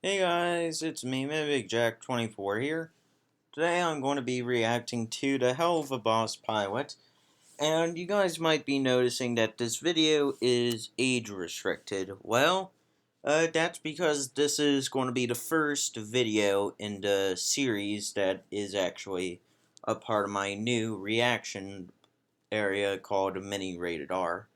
Hey guys, it's me, MivicJack24 here. Today I'm going to be reacting to the Helluva Boss pilot, and you guys might be noticing that this video is age restricted. Well, that's because this is going to be the first video in the series that is actually a part of my new reaction area called Mini Rated R.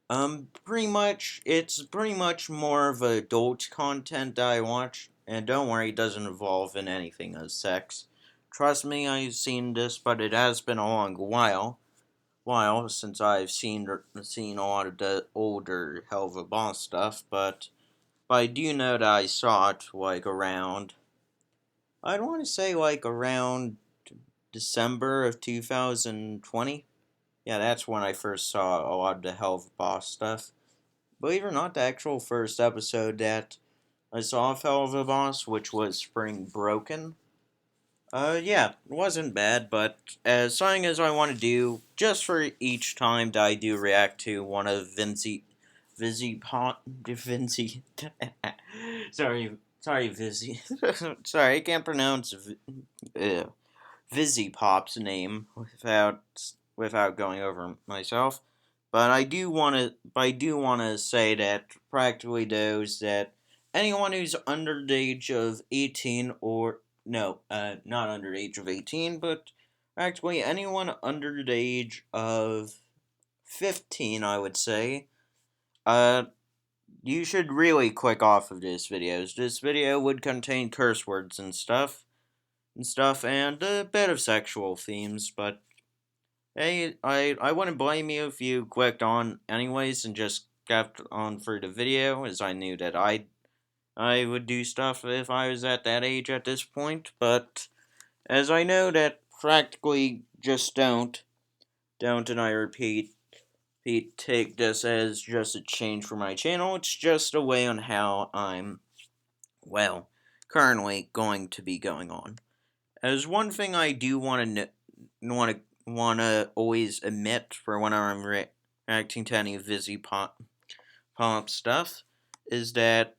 It's pretty much more of adult content that I watch, and don't worry, it doesn't involve in anything of sex. Trust me, I've seen this, but it has been a long while since I've seen a lot of the older Hell of a Boss stuff, but I do know that I saw it, I'd want to say, around December of 2020. Yeah, that's when I first saw a lot of the Hell of a Boss stuff. Believe it or not, the actual first episode that I saw of Helluva Boss, which was Spring Broken. Yeah, it wasn't bad, but as something as I want to do, just for each time that I do react to one of Vinzi, sorry, Vizzy, sorry, I can't pronounce Vizzy Pop's name without going over myself. But I do want to say that practically those that anyone who's under the age of 18 or no, not under the age of 18, but practically anyone under the age of 15, I would say, uh, you should really click off of this video. This video would contain curse words and a bit of sexual themes, but hey, I wouldn't blame you if you clicked on anyways and just kept on for the video, as I knew that I would do stuff if I was at that age at this point, but as I know that practically just don't, and I repeat, take this as just a change for my channel. It's just a way on how I'm, well, currently going to be going on. As one thing I do want to always admit for when I'm reacting to any pop stuff is that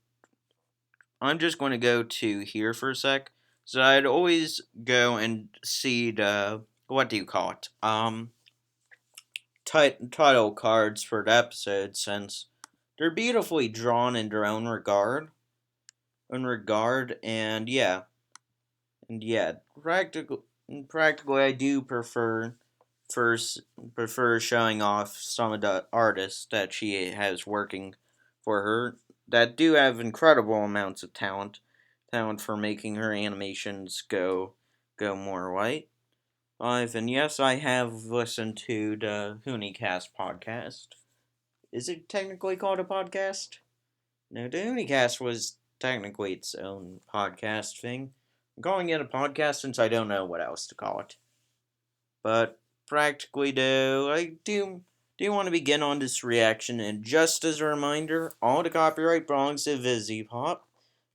I'm just going to go to here for a sec. So I'd always go and see the, what do you call it? Title cards for the episode, since they're beautifully drawn in their own regard, and yeah, practically, I do first prefer showing off some of the artists that she has working for her that do have incredible amounts of talent for making her animations go more right. And yes, I have listened to the Hoonicast podcast. Is it technically called a podcast? No, the Unicast was technically its own podcast thing. I'm calling it a podcast since I don't know what else to call it. But practically, though, I do want to begin on this reaction, and just as a reminder, all the copyright belongs to Vizzy Pop.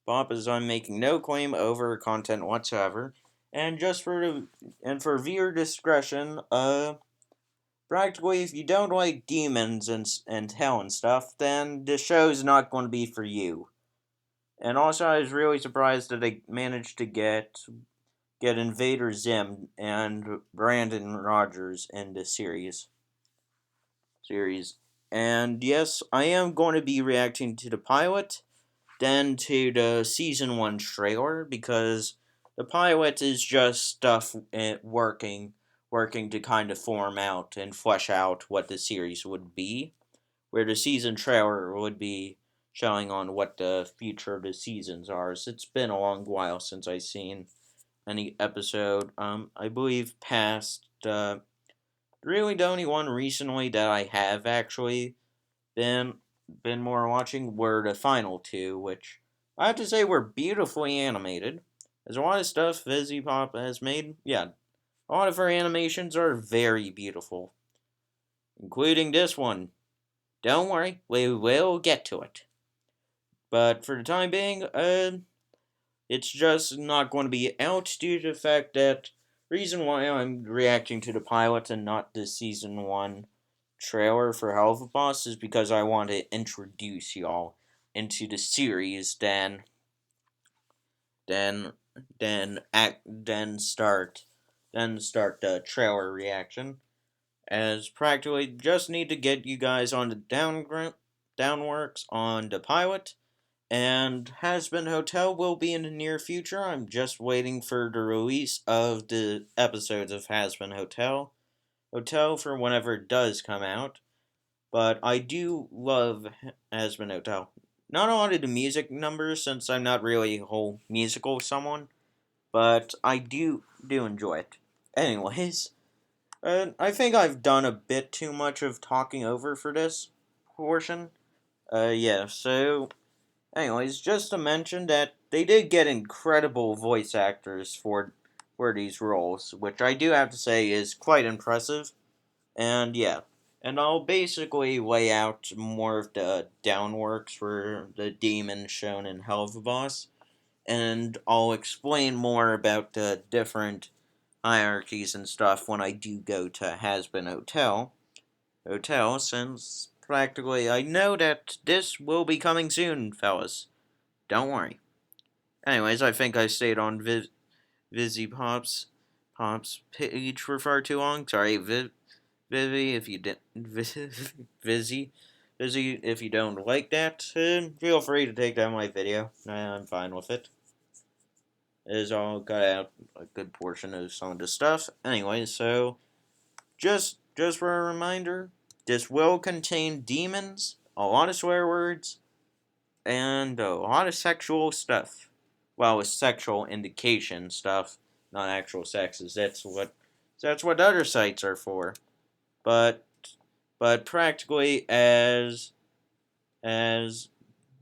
Pop, as I'm making no claim over content whatsoever, and for viewer discretion, practically, if you don't like demons and hell and stuff, then the show's not going to be for you. And also, I was really surprised that they managed to get Invader Zim and Brandon Rogers in the series. And yes, I am going to be reacting to the pilot, then to the season 1 trailer, because the pilot is just stuff working to kind of form out and flesh out what the series would be, where the season trailer would be showing on what the future of the seasons are. So it's been a long while since I've seen any episode. I believe past really the only one recently that I have actually been more watching were the final two, which I have to say were beautifully animated. There's a lot of stuff Vizzy Pop has made. Yeah, a lot of her animations are very beautiful, including this one. Don't worry, we will get to it. But for the time being, it's just not going to be out due to the fact that reason why I'm reacting to the pilot and not the season 1 trailer for Helluva Boss is because I want to introduce y'all into the series. Then then start the trailer reaction. As practically just need to get you guys on the downworks on the pilot, and Has Been Hotel will be in the near future. I'm just waiting for the release of the episodes of Has Been Hotel for whenever it does come out. But I do love Has Been Hotel. Not a lot of the music numbers, since I'm not really a whole musical someone, but I do enjoy it. Anyways, I think I've done a bit too much of talking over for this portion. Yeah, so, anyways, just to mention that they did get incredible voice actors for these roles, which I do have to say is quite impressive. And yeah, and I'll basically lay out more of the downworks for the demon shown in Helluva, and I'll explain more about the different hierarchies and stuff when I do go to Has Been Hotel, since practically I know that this will be coming soon, fellas. Don't worry. Anyways, I think I stayed on Vizzy Pop's page for far too long. Sorry, Vizzy, if you didn't Vizzy, if you don't like that, feel free to take down my video. I'm fine with it. It is all got out a good portion of some of the stuff. Anyway, so just for a reminder, this will contain demons, a lot of swear words, and a lot of sexual stuff. Well, with sexual indication stuff, not actual sexes. That's what other sites are for. But practically as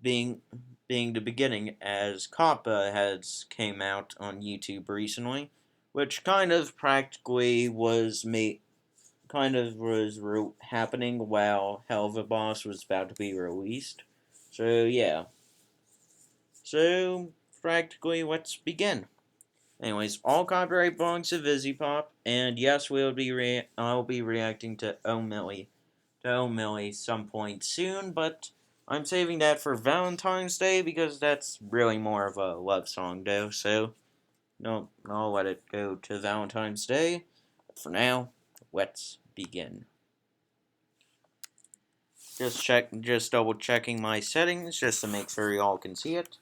being the beginning, as Kappa has came out on YouTube recently, which kind of practically was happening while Helluva Boss was about to be released. So yeah. So practically, let's begin. Anyways, all copyright belongs to VizzyPop, and yes, I'll be reacting to Oh Millie some point soon, but I'm saving that for Valentine's Day because that's really more of a love song, though. So no, I'll let it go to Valentine's Day. But for now, let's begin. Just double checking my settings just to make sure y'all can see it.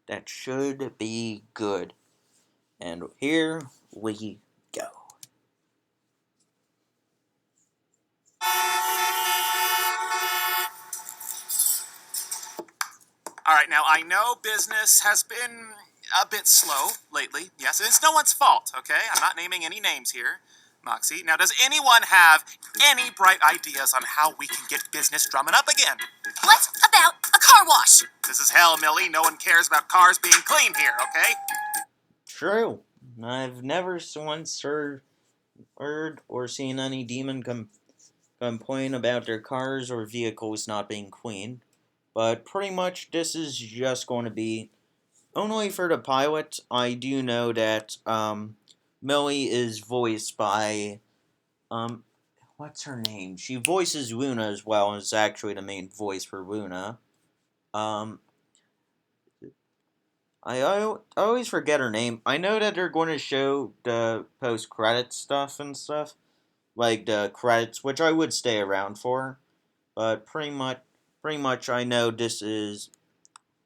That should be good. And here we go. All right, now I know business has been a bit slow lately. Yes, and it's no one's fault, okay? I'm not naming any names here, Moxie. Now, does anyone have any bright ideas on how we can get business drumming up again? What about a car wash? This is hell, Millie. No one cares about cars being clean here, okay? True. I've never once heard or seen any demon complain about their cars or vehicles not being clean. But pretty much this is just going to be only for the pilot. I do know that Millie is voiced by what's her name? She voices Luna as well, and is actually the main voice for Luna. I always forget her name. I know that they're going to show the post-credit stuff and stuff, like the credits, which I would stay around for. But pretty much, I know this is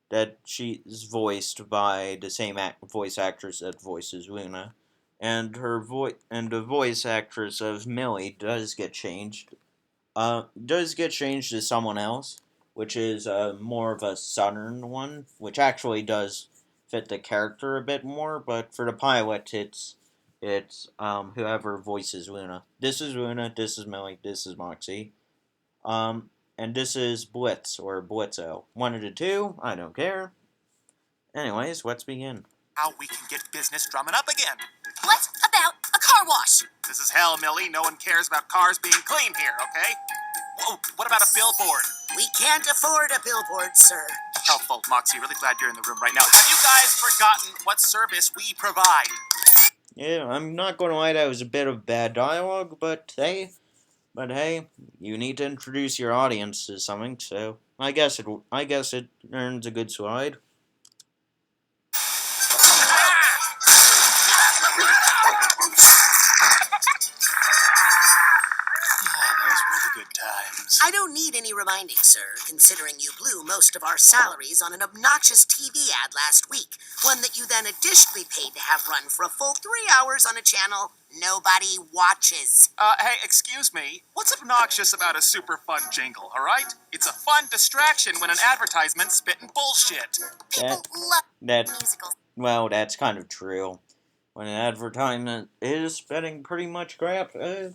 that she's voiced by the same voice actress that voices Luna, and the voice actress of Millie does get changed to someone else, which is more of a southern one, which actually does fit the character a bit more. But for the pilot, it's whoever voices Luna. This is Luna. This is Millie. This is Moxie. And this is Blitz or Blitzo. One of the two. I don't care. Anyways, let's begin. How we can get business drumming up again. What about a car wash? This is hell, Millie. No one cares about cars being clean here, okay? Whoa, what about a billboard? We can't afford a billboard, sir. Helpful, Moxie. Really glad you're in the room right now. Have you guys forgotten what service we provide? Yeah, I'm not going to lie, that was a bit of bad dialogue, but hey, you need to introduce your audience to something, so I guess it earns a good slide. reminding, sir, considering you blew most of our salaries on an obnoxious TV ad last week, one that you then additionally paid to have run for a full 3 hours on a channel nobody watches. Hey, excuse me. What's obnoxious about a super fun jingle, alright? It's a fun distraction when an advertisement's spitting bullshit. People love That musicals. well, that's kind of true. When an advertisement is spitting pretty much crap, a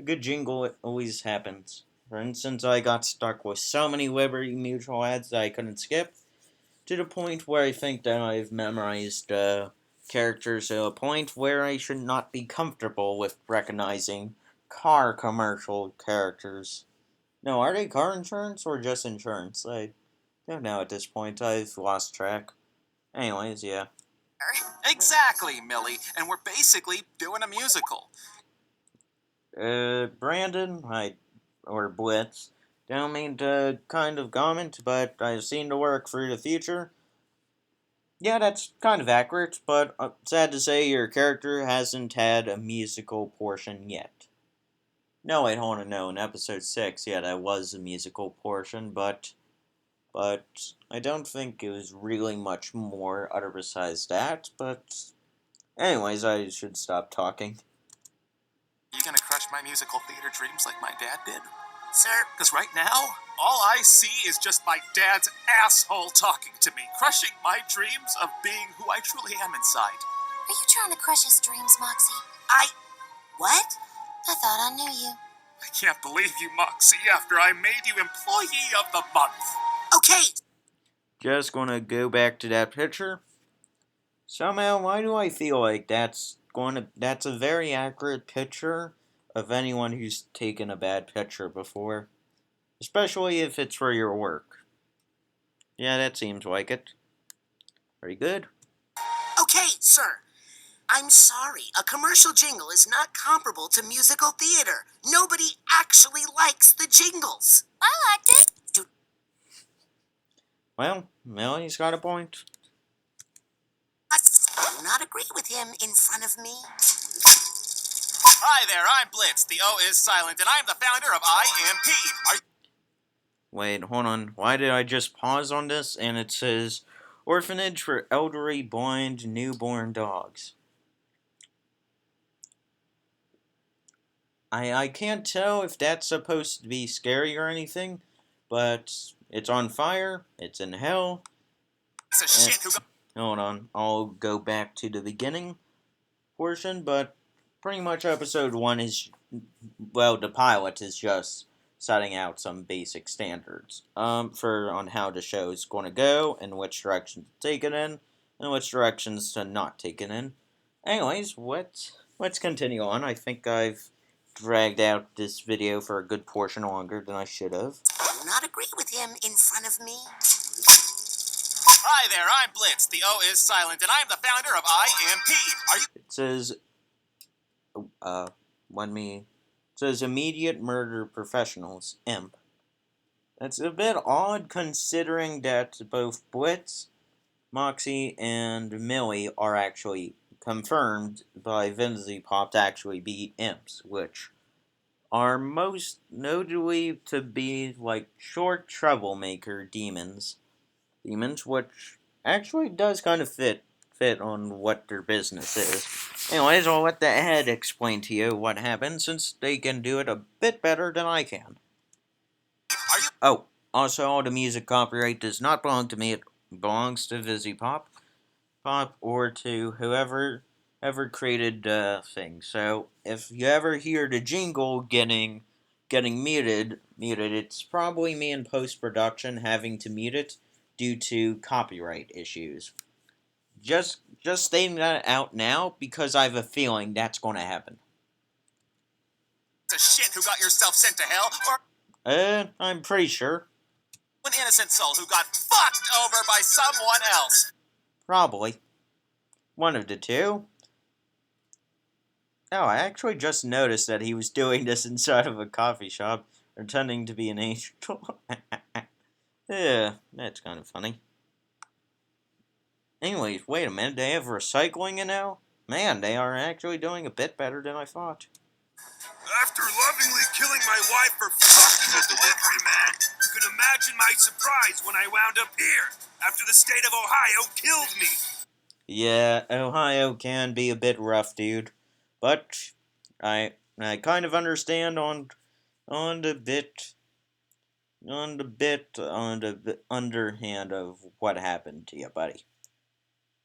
good jingle always happens. For instance, I got stuck with so many Liberty Mutual ads that I couldn't skip, to the point where I think that I've memorized characters to a point where I should not be comfortable with recognizing car commercial characters. No, are they car insurance or just insurance? I don't know at this point. I've lost track. Anyways, yeah. Exactly, Millie. And we're basically doing a musical. Brandon, or Blitz, don't mean to kind of comment, but I've seen the work for the future. Yeah, that's kind of accurate, but sad to say your character hasn't had a musical portion yet. No, wait, hold on, no, in episode 6, yeah, that was a musical portion, but I don't think it was really much more other besides that, but anyways, I should stop talking. You gonna crush my musical theater dreams like my dad did? Sir, Because right now, all I see is just my dad's asshole talking to me, crushing my dreams of being who I truly am inside. Are you trying to crush his dreams, Moxie? what? I thought I knew you. I can't believe you, Moxie, after I made you Employee of the Month. Okay, Just gonna go back to that picture. Somehow, why do I feel like that's a very accurate picture of anyone who's taken a bad picture before? Especially if it's for your work. Yeah, that seems like it. Very good. okay, sir. I'm sorry. A commercial jingle is not comparable to musical theater. Nobody actually likes the jingles. I liked it. Well, Millie's got a point. Do not agree with him in front of me. Hi there, I'm Blitz. The O is silent, and I'm the founder of IMP. Are you Wait, hold on. Why did I just pause on this and it says Orphanage for Elderly Blind Newborn Dogs? I can't tell if that's supposed to be scary or anything, but it's on fire, it's in hell. piece of shit who got Hold on, I'll go back to the beginning portion, but pretty much episode 1 is, well, the pilot is just setting out some basic standards for on how the show is going to go and which directions to take it in and which directions to not take it in. Anyways, let's continue on. I think I've dragged out this video for a good portion longer than I should have. Do not agree with him in front of me. Hi there, I'm Blitz. The O is silent, and I'm the founder of IMP. Are you It says, it says Immediate Murder Professionals, IMP. That's a bit odd considering that both Blitz, Moxie, and Millie are actually confirmed by Vinci Pop to actually be imps, which are most notably to be like short troublemaker demons. Demons, which actually does kind of fit on what their business is. Anyways, I'll let the head explain to you what happened, since they can do it a bit better than I can. Oh, also, all the music copyright does not belong to me. It belongs to Vizzy Pop, or to whoever ever created the thing. So if you ever hear the jingle getting muted, it's probably me in post production having to mute it due to copyright issues. Just stating that out now because I have a feeling that's going to happen. the shit who got yourself sent to hell, or I'm pretty sure. an innocent soul who got fucked over by someone else? Probably. One of the two. Oh, I actually just noticed that he was doing this inside of a coffee shop, pretending to be an angel. Yeah, that's kind of funny. Anyways, wait a minute, they have recycling in now? Man, they are actually doing a bit better than I thought. After lovingly killing my wife for fucking a delivery man, can imagine my surprise when I wound up here, after the state of Ohio killed me. Yeah, Ohio can be a bit rough, dude. But I kind of understand on the bit on the underhand of what happened to you, buddy.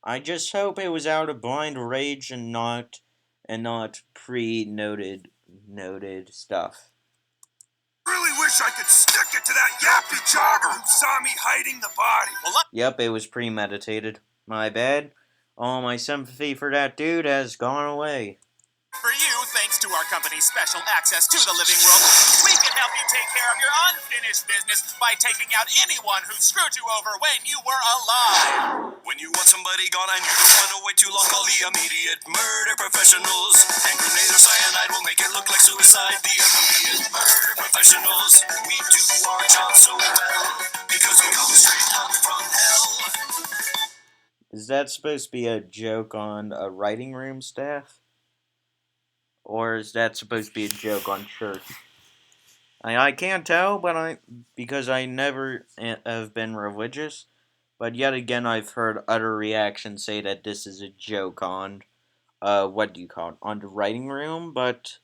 I just hope it was out of blind rage and not noted stuff. Really wish I could stick it to that yappy jogger who saw me hiding the body. Well, Yep, it was premeditated. My bad. All my sympathy for that dude has gone away. for you, thanks to our company's special access to the living world, we can help you take care of your unfinished business by taking out anyone who screwed you over when you were alive. When you want somebody gone and you don't want to wait too long, call the immediate murder professionals. Hand grenade or cyanide will make it look like suicide. The immediate murder professionals. We do our job so well because we come straight up from hell. Is that supposed to be a joke on a writing room staff? Or is that supposed to be a joke on church? I can't tell, because I never have been religious. But yet again, I've heard other reactions say that this is a joke on, what do you call it, on the writing room. But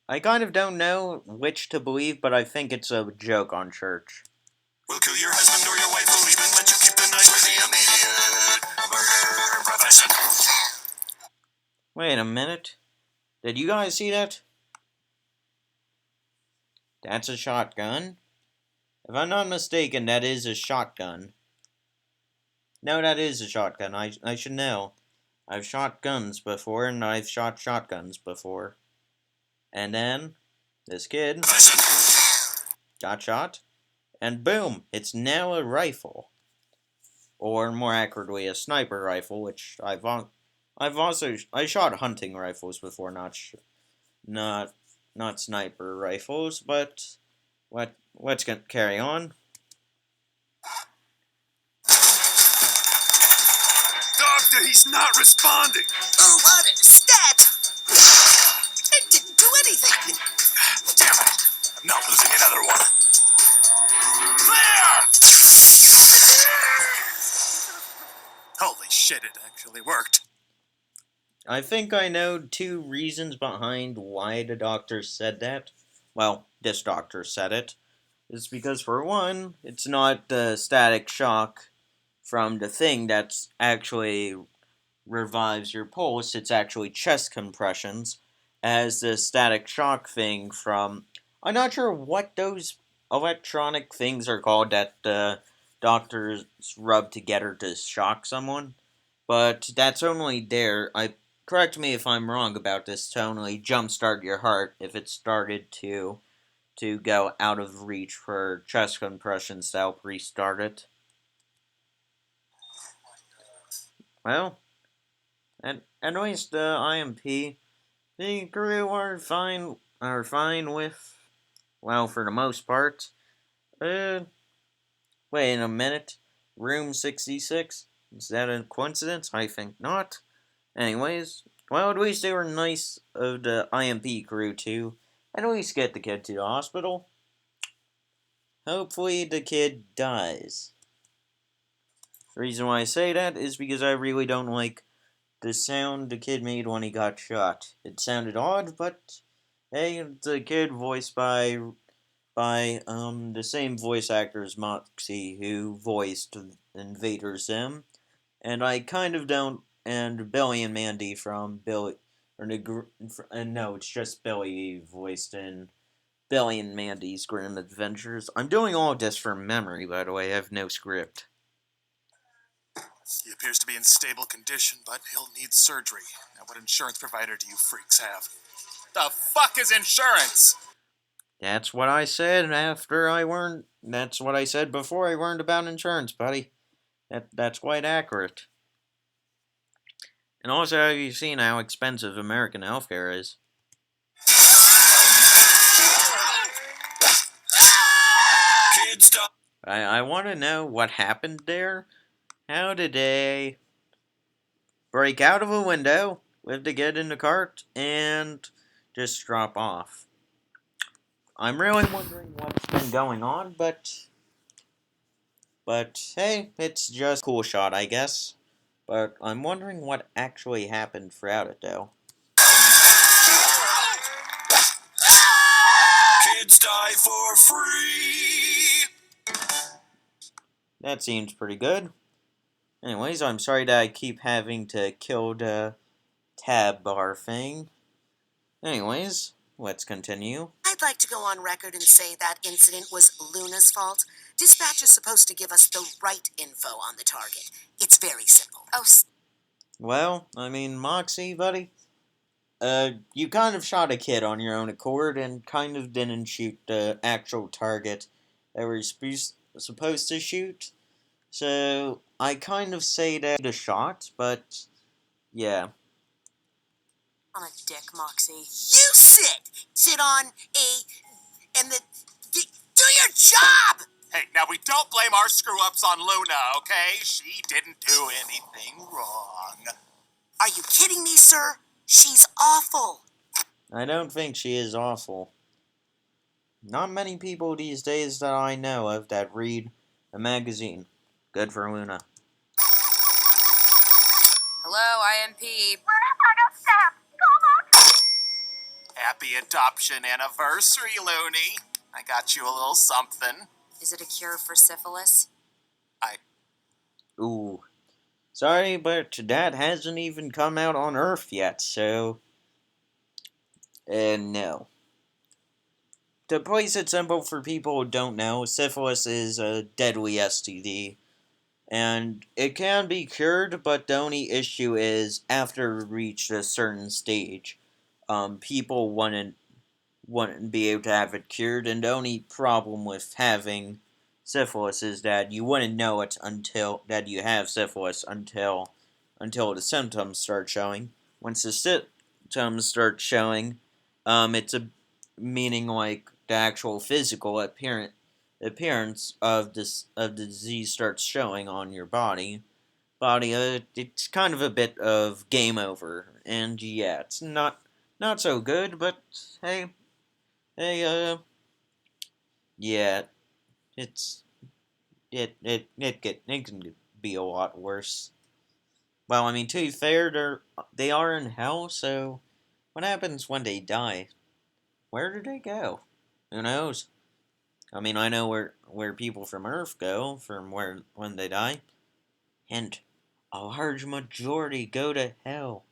I kind of don't know which to believe, but I think it's a joke on church. We'll kill your husband or your wife, we'll even let you keep the knife for the immediate murder professionals. Wait a minute. Did you guys see that? That's a shotgun? If I'm not mistaken, that is a shotgun. No, that is a shotgun. I should know. I've shot guns before, and I've shot shotguns before. And then, this kid got shot, and boom, it's now a rifle. Or more accurately, a sniper rifle, which I shot hunting rifles before, not sniper rifles, but let's carry on. Doctor, he's not responding. Oh, what a stat! It didn't do anything. Damn it! I'm not losing another one. Clear! Holy shit, it actually worked. I think I know 2 reasons behind why the doctor said that. Well, this doctor said it. It's because, for one, it's not the static shock from the thing that's actually revives your pulse, it's actually chest compressions, as the static shock thing from. I'm not sure what those electronic things are called that doctors rub together to shock someone, but that's only there. Correct me if I'm wrong about this, to only jumpstart your heart if it started to go out of reach for chest compressions to help restart it. Well, at least the IMP, the crew are fine with, well, for the most part. Wait a minute. Room 66? Is that a coincidence? I think not. Anyways, well, at least they were nice of the IMP crew to at least get the kid to the hospital. Hopefully the kid dies. The reason why I say that is because I really don't like the sound the kid made when he got shot. It sounded odd, but hey, it's a kid voiced by the same voice actor as Moxie who voiced Invader Zim, and I kind of don't. And Billy and Mandy from Billy, or no, it's just Billy voiced in Billy and Mandy's Grim Adventures. I'm doing all this from memory, by the way. I have no script. He appears to be in stable condition, but he'll need surgery. Now, what insurance provider do you freaks have? The fuck is insurance? That's what I said after I learned. That's what I said before I learned about insurance, buddy. That's quite accurate. And also, have you seen how expensive American healthcare is? Kids, stop. I want to know what happened there. How did they break out of a window, live to get in the cart, and just drop off? I'm really wondering what's been going on, but hey, it's just a cool shot, I guess. But I'm wondering what actually happened throughout it, though. Kids die for free! That seems pretty good. Anyways, I'm sorry that I keep having to kill the tab bar thing. Anyways, let's continue. I'd like to go on record and say that incident was Luna's fault. Dispatch is supposed to give us the right info on the target. It's very simple. Oh, Well, I mean, Moxie, buddy, you kind of shot a kid on your own accord and kind of didn't shoot the actual target that we're supposed to shoot. So, I kind of say that a shot, but yeah. On a dick, Moxie. You sit on and do your job! Hey, now we don't blame our screw-ups on Luna, okay? She didn't do anything wrong. Are you kidding me, sir? She's awful. I don't think she is awful. Not many people these days that I know of that read a magazine. Good for Luna. hello, IMP. Happy adoption anniversary, Looney. I got you a little something. Is it a cure for syphilis? Ooh. Sorry, but that hasn't even come out on Earth yet, so... no. To place it simple for people who don't know, syphilis is a deadly STD. And it can be cured, but the only issue is, after it reached a certain stage, people wouldn't be able to have it cured, and the only problem with having syphilis is that you wouldn't know it until that you have syphilis until the symptoms start showing. Once the symptoms start showing, it's a meaning like the actual physical appearance of the disease starts showing on your body. It's kind of a bit of game over, and yeah, it's not so good, but hey, yeah, it's it can be a lot worse. Well, I mean, to be fair, they are in hell, so what happens when they die? Where do they go? Who knows? I mean, I know where people from Earth go from when they die, and a large majority go to hell.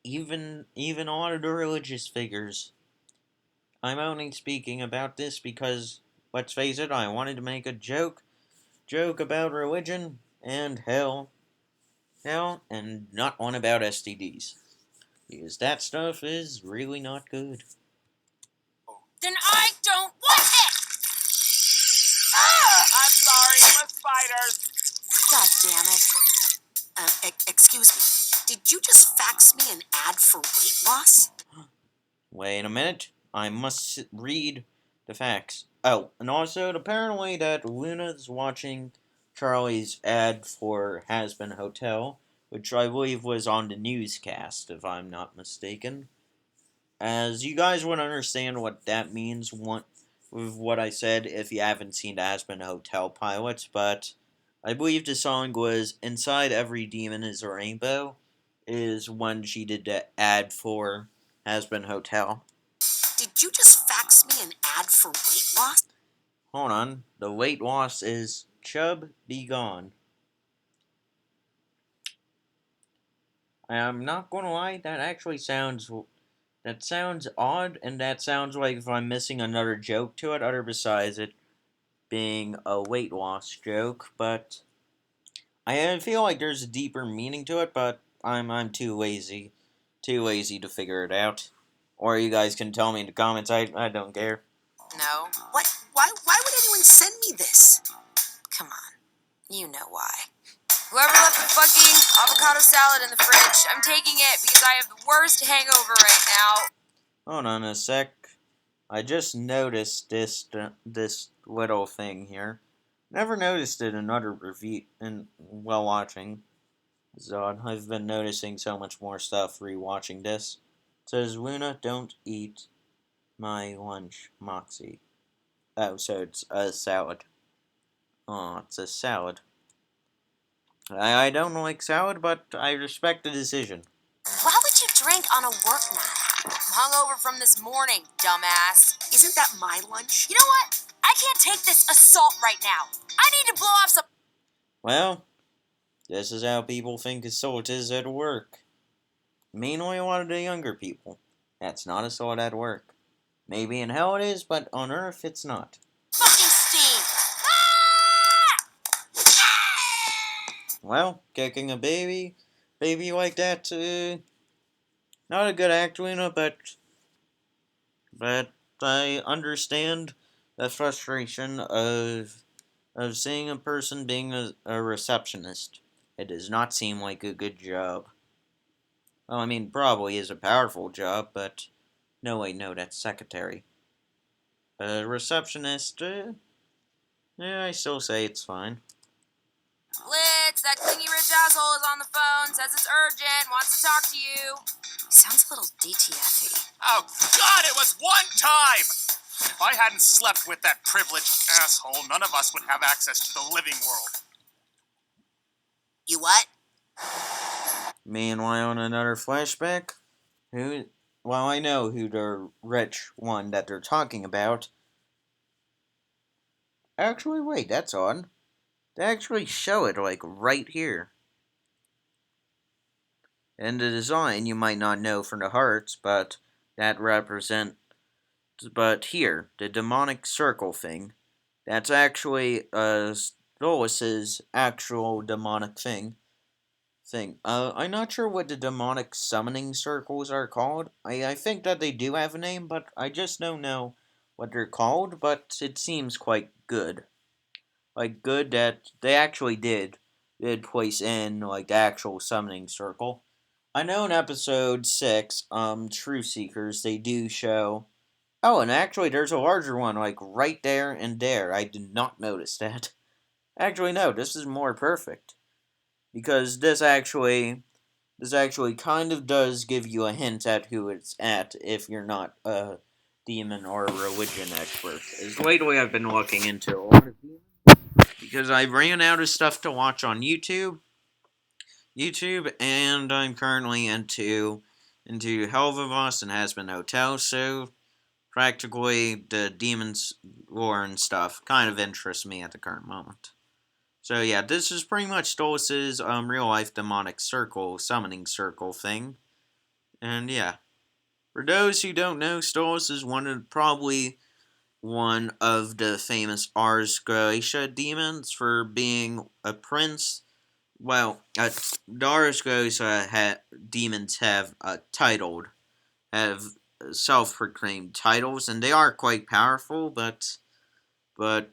Even a lot of the religious figures. I'm only speaking about this because, let's face it, I wanted to make a joke about religion and hell, and not one about STDs. Because that stuff is really not good. Then I don't want it! I'm sorry, the spiders. God damn it. Excuse me. Did you just fax me an ad for weight loss? Wait a minute, I must read the facts. Oh, and also, apparently that Luna's watching Charlie's ad for Has Been Hotel, which I believe was on the newscast, if I'm not mistaken. As you guys would understand what that means with what I said if you haven't seen the Has Been Hotel pilot, but I believe the song was Inside Every Demon is a Rainbow, is when she did the ad for Has Been Hotel. Did you just fax me an ad for weight loss? Hold on, the weight loss is Chub Be Gone. I'm not gonna lie, that sounds odd, and that sounds like if I'm missing another joke to it, other besides it being a weight loss joke, but I feel like there's a deeper meaning to it, but I'm too lazy to figure it out. Or you guys can tell me in the comments. I don't care. No. What? Why would anyone send me this? Come on. You know why. Whoever left the fucking avocado salad in the fridge, I'm taking it because I have the worst hangover right now. Hold on a sec. I just noticed this little thing here. Never noticed it in other review while watching Zod. I've been noticing so much more stuff rewatching this. It says Luna, don't eat my lunch, Moxie. Oh, so it's a salad. Oh, it's a salad. I don't like salad, but I respect the decision. Why would you drink on a work night? I'm hungover from this morning, dumbass. Isn't that my lunch? You know what? I can't take this assault right now. I need to blow off some. Well, this is how people think assault is at work. Mainly a lot of the younger people. That's not assault at work. Maybe in hell it is, but on Earth it's not. Fucking steam. Well, kicking a baby like that, not a good act, Luna, but I understand the frustration of seeing a person being a receptionist. It does not seem like a good job. Well, I mean, probably is a powerful job, but no, wait, no, that's secretary. A receptionist, yeah, I still say it's fine. Blitz, that clingy rich asshole is on the phone, says it's urgent, wants to talk to you. Sounds a little DTF-y. Oh, God, it was one time! If I hadn't slept with that privileged asshole, none of us would have access to the living world. You what? Meanwhile, on another flashback, well, I know who the rich one that they're talking about. Actually, wait, that's odd. They actually show it, like, right here. And the design, you might not know from the hearts, but that represent. But here, the demonic circle thing, that's actually, Stolas's actual demonic thing. I'm not sure what the demonic summoning circles are called. I think that they do have a name, but I just don't know what they're called, but it seems quite good. Like, good that they actually did place in, like, the actual summoning circle. I know in episode 6, Truth Seekers, they do show. Oh, and actually, there's a larger one, like, right there and there. I did not notice that. Actually, no, this is more perfect. Because this actually kind of does give you a hint at who it's at if you're not a demon or a religion expert. As lately I've been looking into a lot of demons because I ran out of stuff to watch on YouTube, and I'm currently into Helluva and Has Been Hotel, so practically the demons lore and stuff kind of interests me at the current moment. So yeah, this is pretty much Stolas's real life demonic circle, summoning circle thing. And yeah. For those who don't know, Stolas is probably one of the famous Ars Goetia demons for being a prince. Well, the Ars Goetia demons have have self-proclaimed titles, and they are quite powerful, but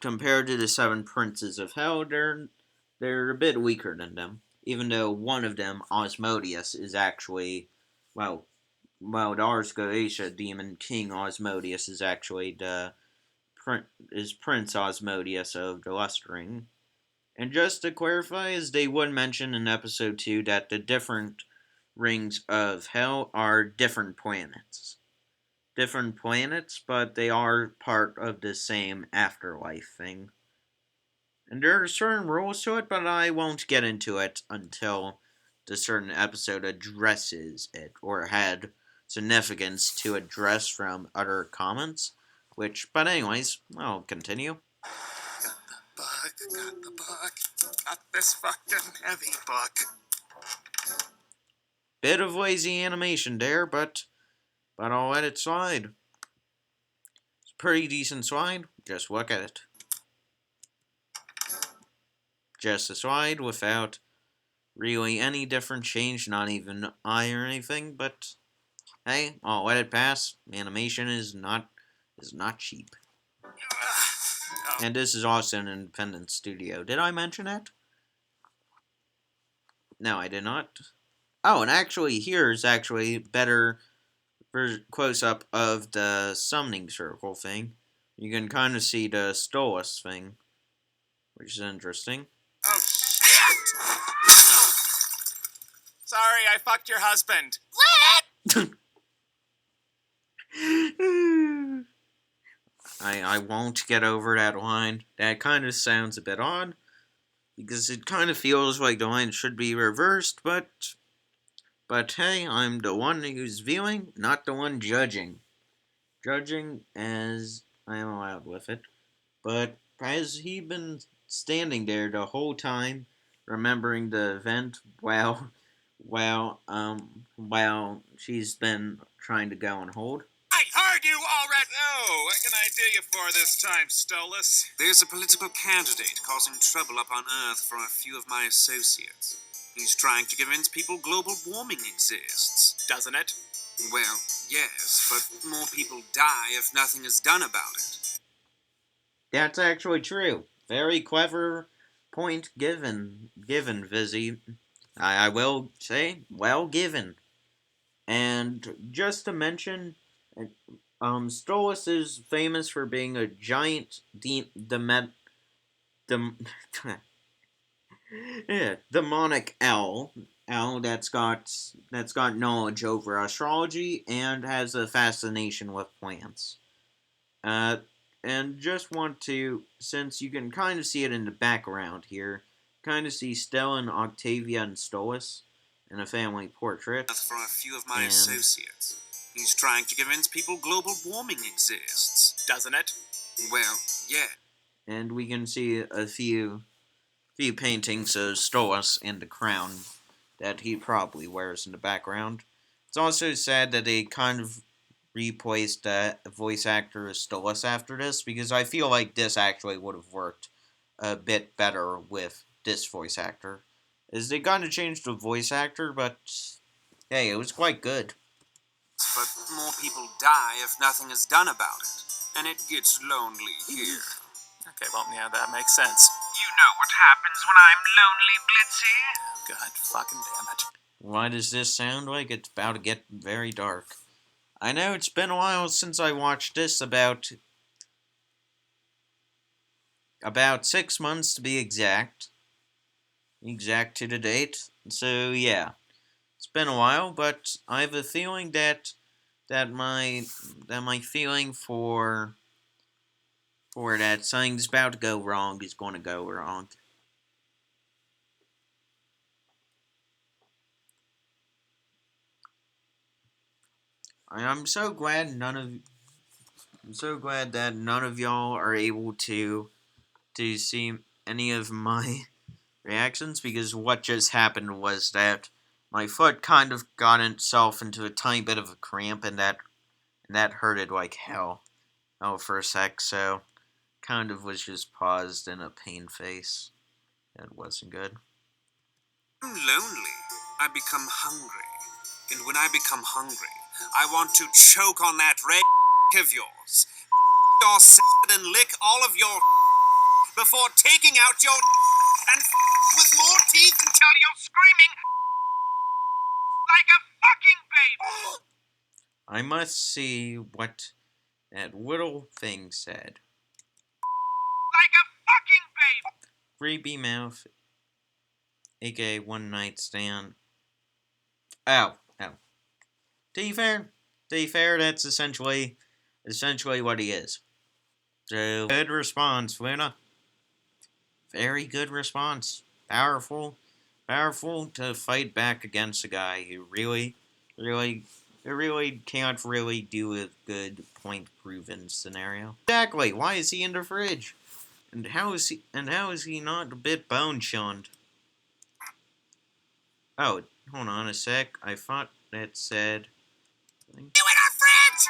compared to the seven princes of hell, they're a bit weaker than them. Even though one of them, Osmodius, is actually, well, the Ars Goetia demon King Osmodius is actually Prince Osmodius of the Lustring. And just to clarify, as they would mention in episode 2, that the different rings of hell are different planets. Different planets, but they are part of the same afterlife thing. And there are certain rules to it, but I won't get into it until the certain episode addresses it, or had significance to address from other comments. But anyways, I'll continue. Got the book. Got this fucking heavy book. Bit of lazy animation there, but I'll let it slide. It's a pretty decent slide. Just look at it. Just a slide without really any different change, not even eye or anything, but hey, I'll let it pass. Animation is not cheap. And this is also an independent studio. Did I mention that? No, I did not. Oh, and actually, here's actually better close up of the summoning circle thing. You can kind of see the Stolas thing, which is interesting. Oh, shit! Sorry, I fucked your husband. Lit! I won't get over that line. That kind of sounds a bit odd, because it kind of feels like the line should be reversed, but hey, I'm the one who's viewing, not the one judging. Judging as I am allowed with it. But has he been standing there the whole time, remembering the event while she's been trying to go and hold? I heard you already! Oh, what can I do you for this time, Stolas? There's a political candidate causing trouble up on Earth for a few of my associates. He's trying to convince people global warming exists. Doesn't it? Well, yes, but more people die if nothing is done about it. That's actually true. Very clever point given, Vizzy. I will say, well given. And just to mention, Stolas is famous for being a giant demonic owl that's got knowledge over astrology and has a fascination with plants. Uh, and just want to, since you can kind of see it in the background here, kind of see Stella and Octavia and Stolas in a family portrait. For a few of my associates. He's trying to convince people global warming exists. Doesn't it? Well, yeah. And we can see a few paintings of Stolas and the crown that he probably wears in the background. It's also sad that they kind of replaced the voice actor as Stolas after this, because I feel like this actually would have worked a bit better with this voice actor. As they kind of changed the voice actor, but hey, it was quite good. But more people die if nothing is done about it. And it gets lonely here. Okay, well, yeah, that makes sense. You know what happens when I'm lonely, Blitzy? Oh, God fucking damn it. Why does this sound like it's about to get very dark? I know it's been a while since I watched this, about 6 months to be exact to the date. So yeah, it's been a while, but I have a feeling that my feeling for that something's about to go wrong is going to go wrong. I'm so glad that none of y'all are able to see any of my reactions, because what just happened was that my foot kind of got itself into a tiny bit of a cramp, and that hurted like hell. Oh, for a sec, so kind of was just paused in a pain face. That wasn't good. I'm lonely. I become hungry. And when I become hungry, I want to choke on that red of yours. Your and lick all of your before taking out your and with more teeth until you're screaming like a fucking baby. I must see what that little thing said. Like a fucking baby. Creepy mouth, aka one night stand. Ow. To be fair, that's essentially what he is. So, good response, Luna. Very good response. Powerful to fight back against a guy who really can't really do a good point-proven scenario. Exactly. Why is he in the fridge? And how is he not a bit bone-shunned? Oh, hold on a sec. I thought that said... You in our fridge!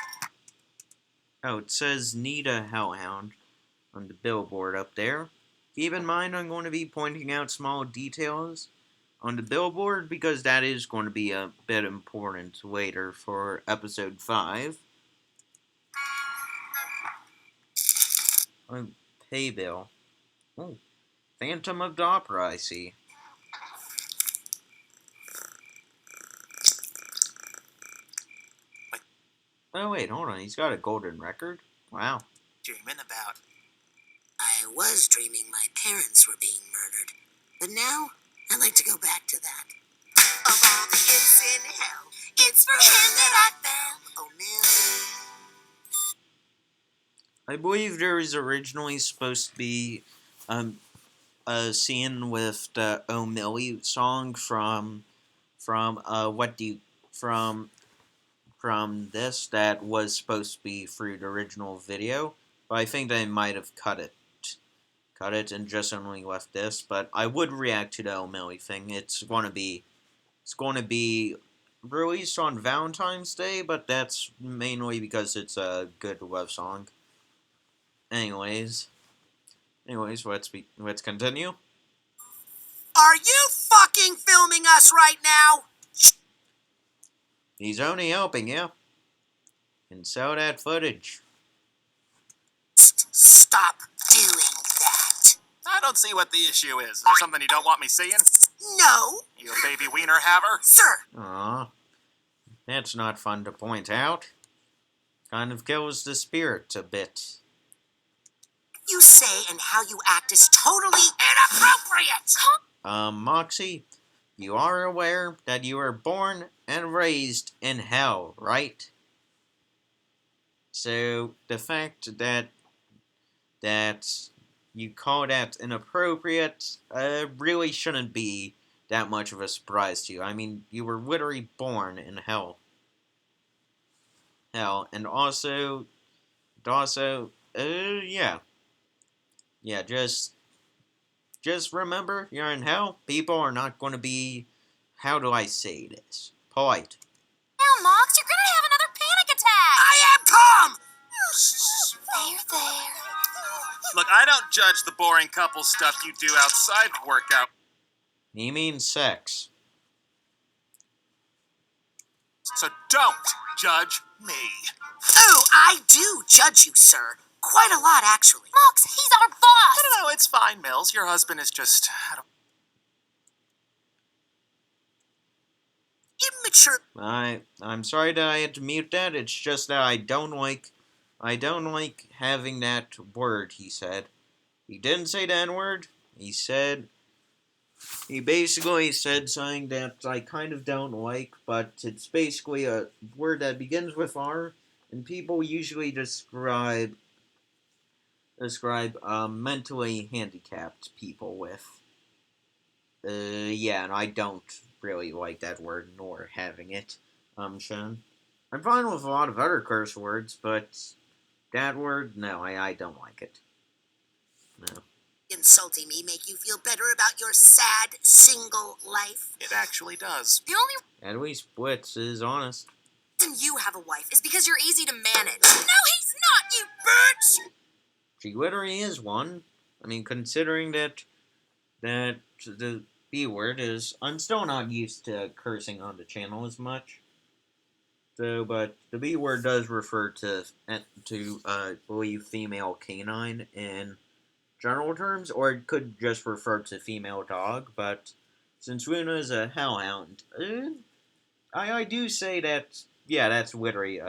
Oh, it says need a hellhound on the billboard up there. Keep in mind, I'm going to be pointing out small details on the billboard, because that is going to be a bit important later for episode 5. Pay bill. Oh, Phantom of the Opera, I see. Oh, wait, hold on. He's got a golden record? Wow. Dreaming about. I was dreaming my parents were being murdered, but now I'd like to go back to that. Of all the gifts in hell, it's for him that I fell. Oh, Millie. I believe there was originally supposed to be a scene with the Oh Millie song from what do you from this that was supposed to be through the original video, but I think they might have cut it and just only left this. But I would react to the Oh Millie thing. It's going to be released on Valentine's Day, but that's mainly because it's a good love song. Anyways, let's continue. Are you fucking filming us right now? He's only helping you. And sell that footage. Stop doing that. I don't see what the issue is. Is there something you don't want me seeing? No, You a baby wiener haver? sir. Aw, that's not fun to point out. Kind of kills the spirit a bit. You say and how you act is totally inappropriate. Moxie, you are aware that you were born and raised in hell, right? So the fact that you call that inappropriate really shouldn't be that much of a surprise to you. I mean, you were literally born in hell. And also, yeah. Yeah, just remember, you're in hell. People are not going to be, how do I say this? Polite. Now, Mox, you're gonna have another panic attack. I am calm. There. Look, I don't judge the boring couple stuff you do outside workout. He means sex. So don't judge me. Oh, I do judge you, sir. Quite a lot, actually. Mox, he's our boss. No, it's fine, Mills. Your husband is just... Immature. I'm sorry that I had to mute that. It's just that I don't like having that word, he said. He didn't say the N-word. He basically said something that I kind of don't like, but it's basically a word that begins with R, and people usually describe mentally handicapped people with. Yeah, and I don't really like that word, nor having it, Sean. I'm fine with a lot of other curse words, but that word, no, I don't like it. No. Insulting me make you feel better about your sad, single life? It actually does. The only At least Blitz is honest. reason you have a wife is because you're easy to manage. No, he's not, you bitch! She literally is one. I mean, considering that the B word is, I'm still not used to cursing on the channel as much. So, but the B word does refer to believe female canine in general terms, or it could just refer to female dog. But since Luna is a hellhound, I do say that, yeah, that's literally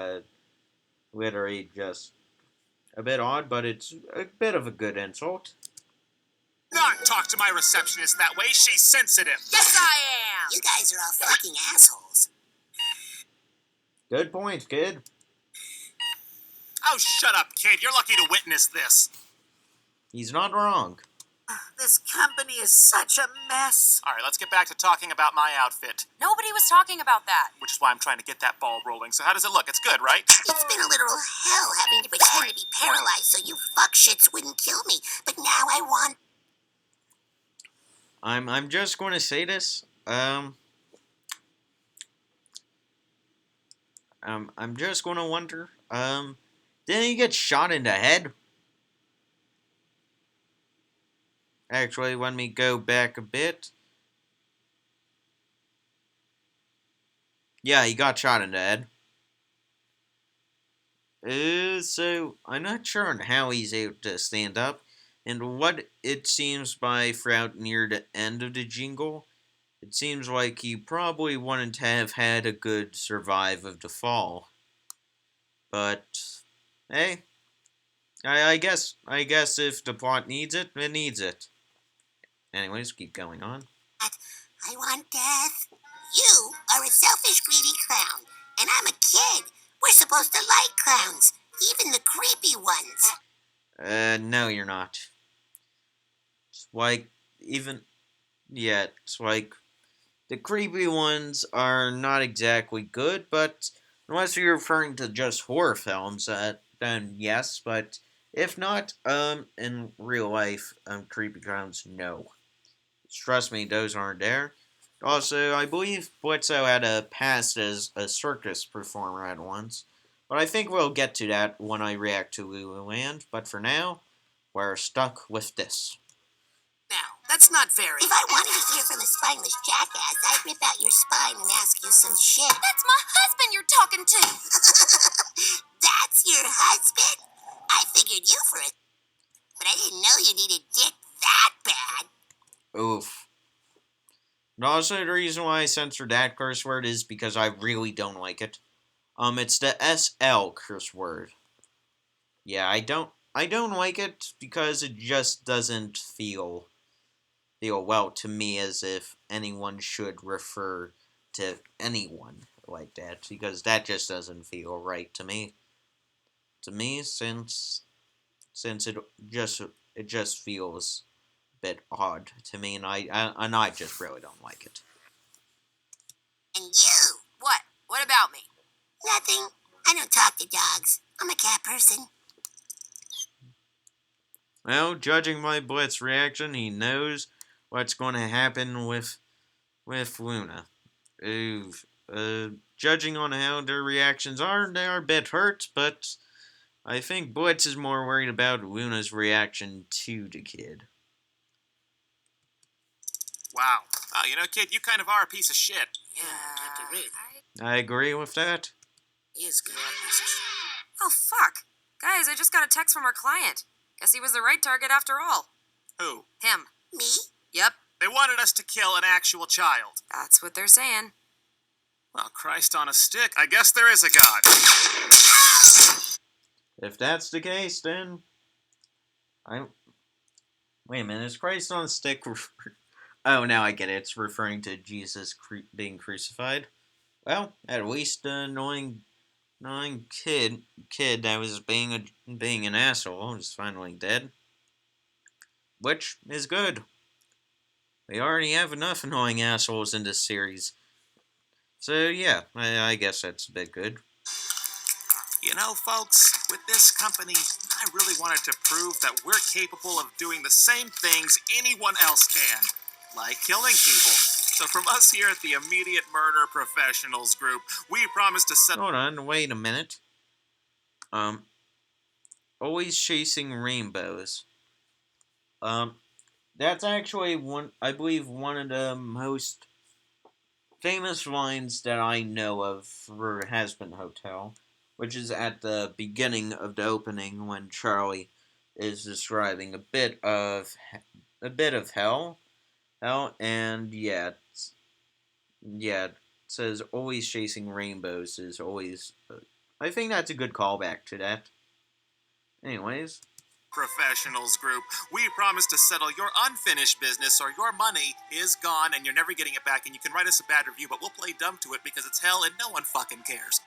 just a bit odd, but it's a bit of a good insult. Not talk to my receptionist that way. She's sensitive. Yes, I am. You guys are all fucking assholes. Good point, kid. Oh, shut up, kid. You're lucky to witness this. He's not wrong. This company is such a mess. All right, let's get back to talking about my outfit, Nobody was talking about that. which is why I'm trying to get that ball rolling. So how does it look? It's good, right? It's been a literal hell having to pretend to be paralyzed so you fuck shits wouldn't kill me. But now I want... I'm just going to say this. I'm just going to wonder. Didn't he get shot in the head? Actually, let me go back a bit. Yeah, he got shot in the head. So I'm not sure on how he's able to stand up, and what it seems by throughout near the end of the jingle, it seems like he probably wouldn't have had a good survive of the fall. But hey, I guess if the plot needs it, it needs it. Anyways, keep going on. I want death. You are a selfish, greedy clown, and I'm a kid. We're supposed to like clowns, even the creepy ones. No, you're not. It's like, even, yeah, it's like, the creepy ones are not exactly good, but unless you're referring to just horror films, then yes, but if not, in real life, creepy clowns, no. Trust me, those aren't there. Also, I believe Blitzo had a past as a circus performer at once, but I think we'll get to that when I react to Lululand, but for now, we're stuck with this. Now, that's not very. If I wanted to hear from a spineless jackass, I'd rip out your spine and ask you some shit. That's my husband you're talking to! That's your husband? I figured you for it, but I didn't know you needed dick that bad. Oof. And also, the reason why I censored that curse word is because I really don't like it. It's the SL curse word. Yeah, I don't like it because it just doesn't feel well to me as if anyone should refer to anyone like that, because that just doesn't feel right to me. Since just it just feels a bit odd to me, and I just really don't like it. And you? What? What about me? Nothing. I don't talk to dogs. I'm a cat person. Well, judging by Blitz's reaction, he knows what's going to happen with Luna. Ooh, judging on how their reactions are, they are a bit hurt, but I think Blitz is more worried about Luna's reaction to the kid. Wow. Kid, you kind of are a piece of shit. Yeah, Dr. Reed. I agree with that. He is good at this shit. Oh, fuck. Guys, I just got a text from our client. Guess he was the right target after all. Who? Him. Me? Yep, They wanted us to kill an actual child. that's what they're saying. Well, Christ on a stick. I guess there is a God. If that's the case, then wait a minute. Is Christ on a stick? Oh, now I get it. It's referring to Jesus being crucified. Well, at least the annoying kid that was being an asshole is finally dead, which is good. We already have enough annoying assholes in this series, so yeah, I guess that's a bit good. You know, folks, with this company, I really wanted to prove that we're capable of doing the same things anyone else can, like killing people. So from us here at the Immediate Murder Professionals Group, we promise to set... Hold on, wait a minute. Always chasing rainbows. That's actually I believe one of the most famous lines that I know of for Hazbin Hotel, which is at the beginning of the opening when Charlie is describing a bit of hell, and it says always chasing rainbows is always. I think that's a good callback to that. Anyways. Professionals Group, we promise to settle your unfinished business or your money is gone and you're never getting it back, and you can write us a bad review, but we'll play dumb to it because it's hell and no one fucking cares.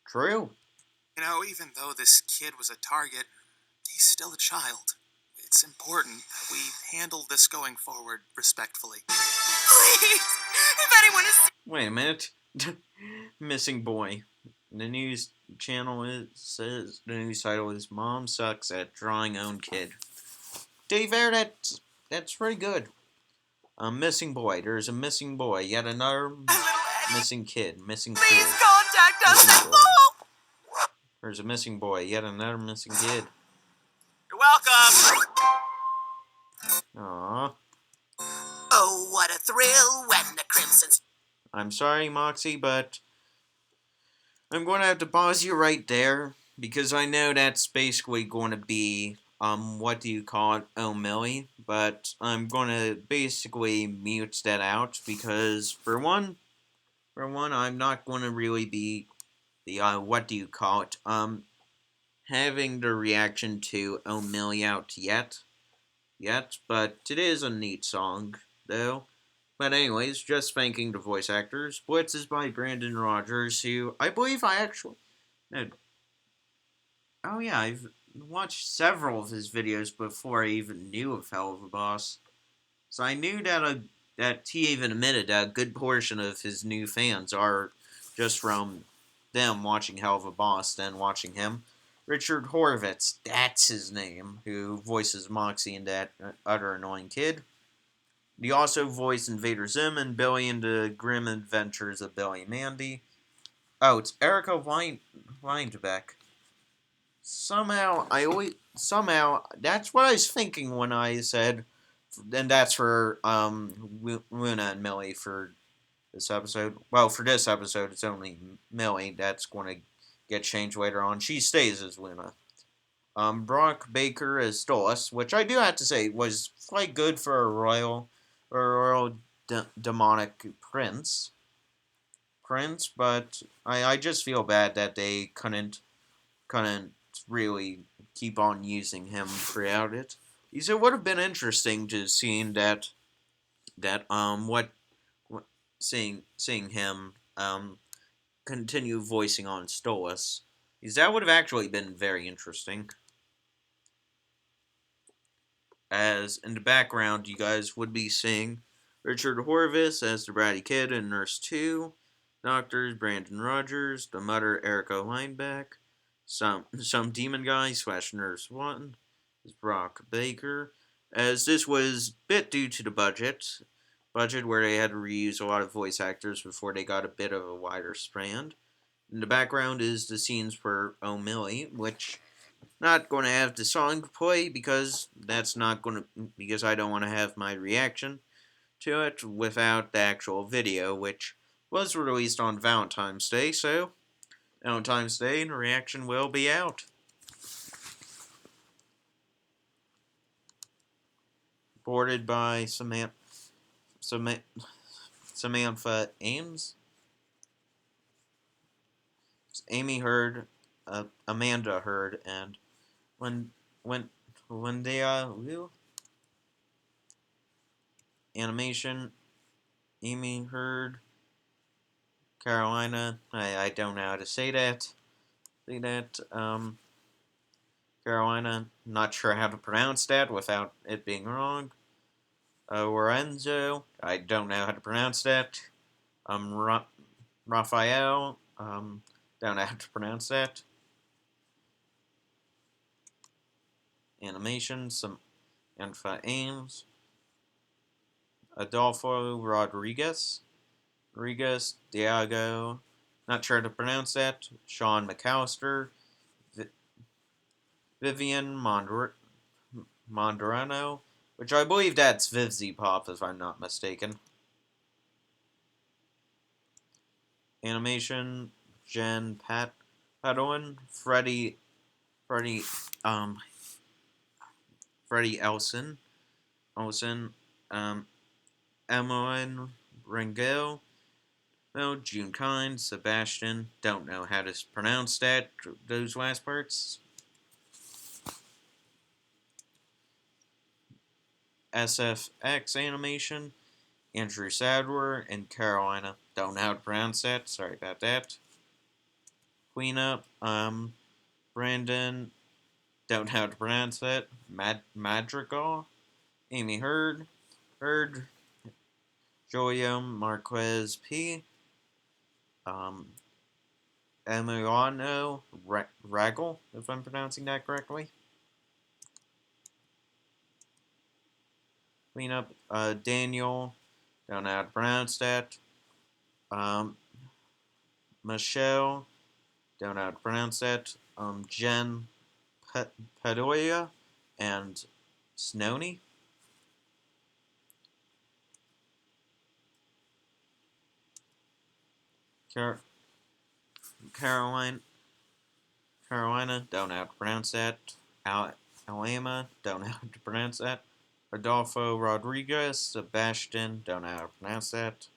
True. You know, even though this kid was a target, he's still a child. It's important that we handle this going forward respectfully. Please, if anyone is... Wait a minute. Missing boy. The news says the news title is "Mom Sucks at Drawing Own Kid." To be fair, that's pretty good. A missing boy. There's a missing boy. Yet another missing kid. Missing kid. Please contact us Missing at boy. full! There's a missing boy. Yet another missing kid. You're welcome! Aww. Oh, what a thrill when the Crimson... I'm sorry, Moxie, but I'm going to have to pause you right there, because I know that's basically going to be, what do you call it, oh Millie, but I'm going to basically mute that out, because for one, I'm not going to really be the, what do you call it, having the reaction to oh Millie out yet, but it is a neat song, though. But anyways, just thanking the voice actors. Blitz is by Brandon Rogers, who I believe I actually... No. Oh yeah, watched several of his videos before I even knew of Helluva Boss. So I knew that he even admitted that a good portion of his new fans are just from them watching Helluva Boss, then watching him. Richard Horvitz, that's his name, who voices Moxie and that utter annoying kid. He also voiced Invader Zim and Billy in the Grim Adventures of Billy and Mandy. Oh, it's Erica Weinbeck. Somehow that's what I was thinking when I said, and that's for Luna and Millie for this episode. Well, for this episode, it's only Millie that's going to get changed later on. She stays as Luna. Brock Baker as Stolas, which I do have to say was quite good for a royal demonic prince, but I just feel bad that they couldn't really keep on using him throughout it. Because it would have been interesting to seeing what seeing him continue voicing on Stolas. Because that would have actually been very interesting. As in the background, you guys would be seeing Richard Horvitz as the Bratty Kid in Nurse 2, Doctors Brandon Rogers, the Mother Erica Lineback, some demon guy / Nurse 1, is Brock Baker, as this was a bit due to the budget where they had to reuse a lot of voice actors before they got a bit of a wider span. In the background is the scenes for Oh Millie, which not going to have the song play because because I don't want to have my reaction to it without the actual video, which was released on Valentine's Day. So Valentine's Day, the reaction will be out. Boarded by Samantha Ames, Amy Heard, Amanda Heard, and when when they animation, Amy Heard, Carolina. I don't know how to say that. Carolina. Not sure how to pronounce that without it being wrong. Lorenzo. I don't know how to pronounce that. Raphael. Don't know how to pronounce that. Animation. Some Anfa Ames. Adolfo Rodriguez. Diago. Not sure how to pronounce that. Sean McAllister. Vivian Mondrano, which I believe that's Vivzy Pop, if I'm not mistaken. Animation, Jen Padwin, Freddie, um, Freddie Elson, Emmeline Rangel, June Kind, Sebastian, don't know how to pronounce those last parts. SFX Animation, Andrew Sadler, and Carolina. Don't know how to pronounce that. Sorry about that. Cleanup, Brandon. Don't know how to pronounce that. Madrigal, Amy Heard, Joya Marquez P. Emiliano Ragel, if I'm pronouncing that correctly. Cleanup, Daniel. Don't know how to pronounce that. Michelle. Don't know how to pronounce that. Jen Padoya and Snowny. Car- Caroline, Carolina, don't know how to pronounce that. Alama, don't know how to pronounce that. Adolfo Rodriguez, Sebastian, don't know how to pronounce that.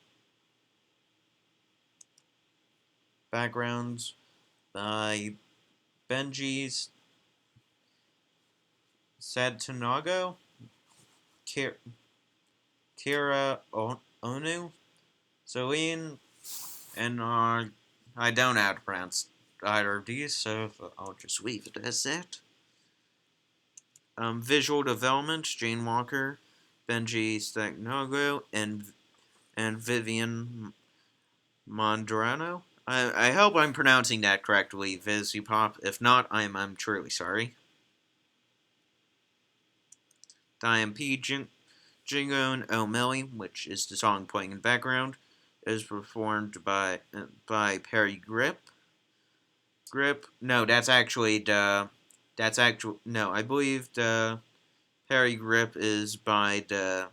Backgrounds by Benji's Sadtonago, Kira Onu, Celine, and I don't know how to pronounce either of these, so I'll just leave it as that. Visual development: Jane Walker, Benji Stagnogo, and Vivian Mondrano. I hope I'm pronouncing that correctly, Vizipop. If not, I'm truly sorry. Diane P. Jingo and O'Malley, which is the song playing in the background, is performed by Perry Grip. No, that's actually the. That's actual. No, I believe the Perry Grip is by the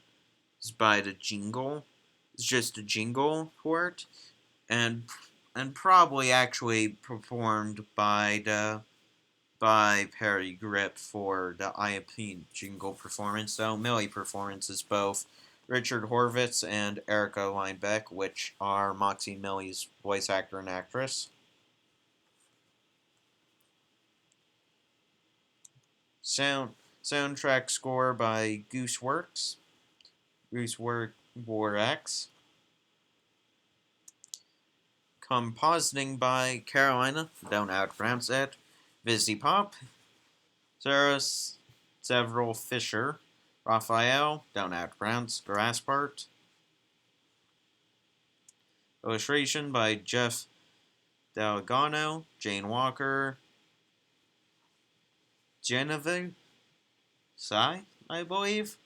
jingle. It's just a jingle for it, and probably actually performed by Perry Grip for the IMP jingle performance. Though Millie performances both Richard Horvitz and Erica Linebeck, which are Moxie Millie's voice actor and actress. Soundtrack score by Gooseworks. Gooseworks. Compositing by Carolina, don't outpronounce it. Vizipop. Sarah Several Fisher. Raphael, don't outpronounce Graspart. Illustration by Jeff Delgado, Jane Walker, Genevieve Sai, I believe.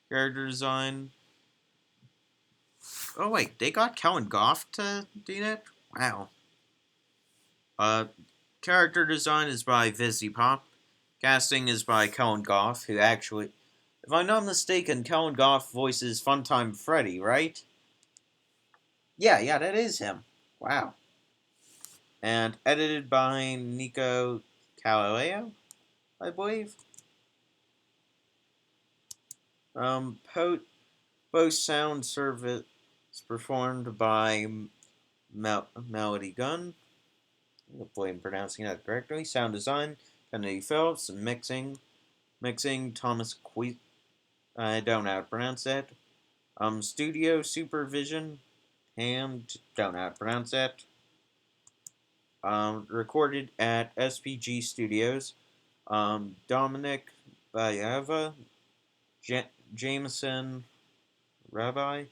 Character design. Oh wait, they got Kellen Goff to do that? Wow. Character design is by Vizipop. Casting is by Kellen Goff, who actually, if I'm not mistaken, Kellen Goff voices Funtime Freddy, right? Yeah, that is him. Wow. And edited by Nico Calileo, I believe. Post sound service performed by Melody Gunn. Hopefully I'm pronouncing that correctly. Sound design, Kennedy Phillips. Mixing Thomas Queet. I don't know how to pronounce that. Studio supervision, Hand. Don't know how to pronounce that. Recorded at SPG Studios. Dominic Bayeva, Jameson Rabbi.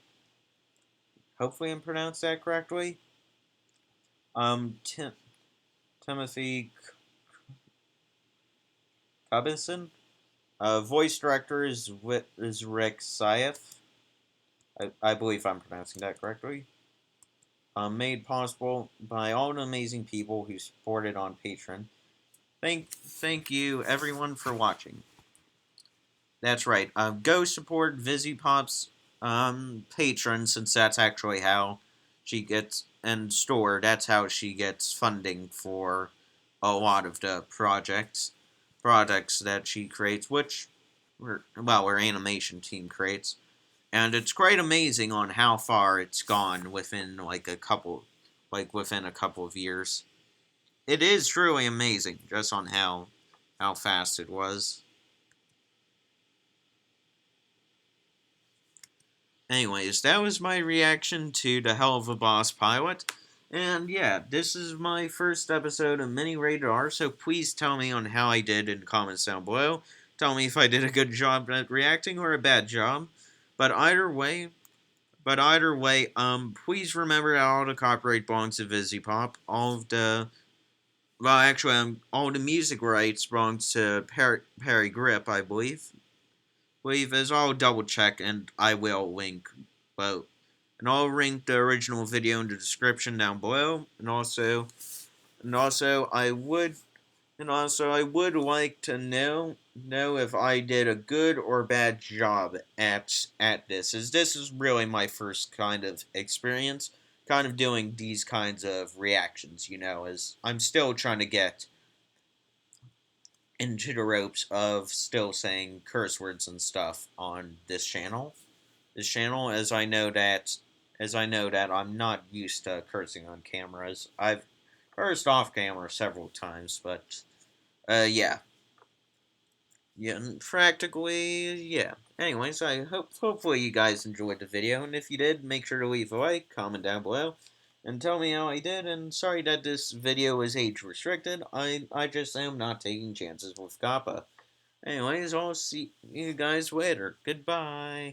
Hopefully I'm pronounced that correctly. Timothy Cubison. Voice director is Rick Syeth. I believe I'm pronouncing that correctly. Made possible by all the amazing people who supported on Patreon. Thank you everyone for watching. That's right. Go support Vizipop's Patreon, since that's actually how she gets, and store. That's how she gets funding for a lot of the products that she creates, which her animation team creates. And it's quite amazing on how far it's gone within within a couple of years. It is truly amazing just on how fast it was. Anyways, that was my reaction to the Helluva Boss pilot. And yeah, this is my first episode of Mini Rated R, so please tell me on how I did in the comments down below. Tell me if I did a good job at reacting or a bad job. But either way, please remember that all the copyright belongs to Vizipop. All the music rights belongs to Perry Grip, I believe. As I'll double check, and I will link both. And I'll link the original video in the description down below. And also I would like to know if I did a good or bad job at this, as this is really my first kind of experience, kind of doing these kinds of reactions, as I'm still trying to get into the ropes of still saying curse words and stuff on this channel. As I know that I'm not used to cursing on cameras. I've cursed off camera several times, but yeah. Yeah, practically, yeah. Anyways, hopefully you guys enjoyed the video, and if you did, make sure to leave a like, comment down below, and tell me how I did, and sorry that this video is age restricted. I just am not taking chances with Kappa. Anyways, I'll see you guys later. Goodbye.